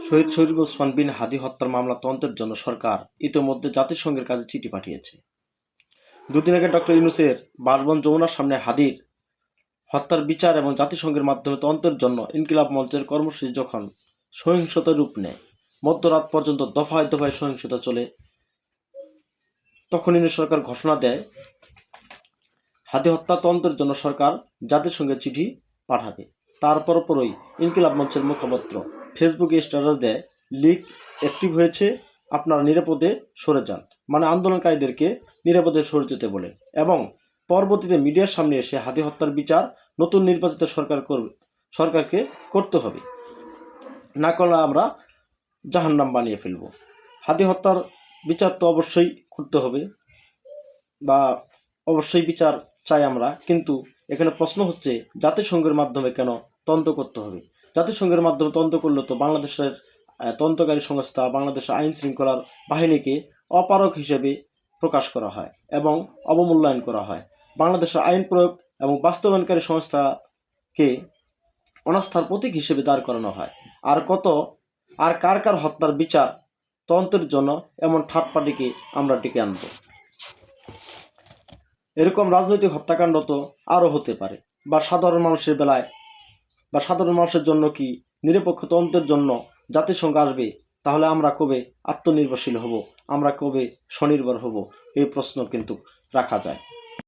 শহীদ শরীফ ওসমান বিন হাদী হত্যার মামলা তদন্তের জন্য সরকার ইতিমধ্যে জাতিসংঘের কাছে চিঠি পাঠিয়েছে। দুদিন আগে ডক্টর ইউনূসের বাসভবন যমুনার সামনে হাদীর হত্যার বিচার এবং জাতিসংঘের মাধ্যমে তদন্তের জন্য ইনকিলাব মঞ্চের কর্মসূচি যখন সহিংসতার রূপ নেয়, মধ্যরাত পর্যন্ত দফায় দফায় সহিংসতা চলে, তখন ইউনূস সরকার ঘোষণা দেয় হাদী হত্যা তদন্তের জন্য সরকার জাতিসংঘে চিঠি পাঠাবে। তার পরপরই ইনকিলাব মঞ্চের মুখপাত্র ফেসবুকে স্ট্যাটাস দেয়, লিগ অ্যাক্টিভ হয়েছে, আপনারা নিরাপদে সরে যান, মানে আন্দোলনকারীদেরকে নিরাপদে সরে যেতে বলে। এবং পরবর্তীতে মিডিয়ার সামনে এসে হাদী হত্যার বিচার নতুন নির্বাচিত সরকারকে করতে হবে, না করলে আমরা জাহান্নাম বানিয়ে ফেলব। হাদী হত্যার বিচার তো অবশ্যই করতে হবে, বা অবশ্যই বিচার চাই আমরা, কিন্তু এখানে প্রশ্ন হচ্ছে জাতিসংঘের মাধ্যমে কেন তদন্ত করতে হবে? জাতিসংঘের মাধ্যমে তদন্ত করলে তো বাংলাদেশের তদন্তকারী সংস্থা বাংলাদেশের আইন শৃঙ্খলার বাহিনীকে অপারগ হিসেবে প্রকাশ করা হয় এবং অবমূল্যায়ন করা হয়। বাংলাদেশের আইন প্রয়োগ এবং বাস্তবায়নকারী সংস্থাকে অনাস্থার প্রতীক হিসেবে দাঁড় করানো হয়। আর কার কার হত্যার বিচার তদন্তের জন্য এমন থার্ড পার্টিকে আমরা ডেকে আনব? এরকম রাজনৈতিক হত্যাকাণ্ড তো আরও হতে পারে, বা সাধারণ মানুষের বেলায়, বা সাধারণ মানুষের জন্য কি নিরপেক্ষ তদন্তের জন্য জাতিসংঘ আসবে? তাহলে আমরা কবে আত্মনির্ভরশীল হব, আমরা কবে স্বনির্ভর হব? এই প্রশ্ন কিন্তু রাখা যায়।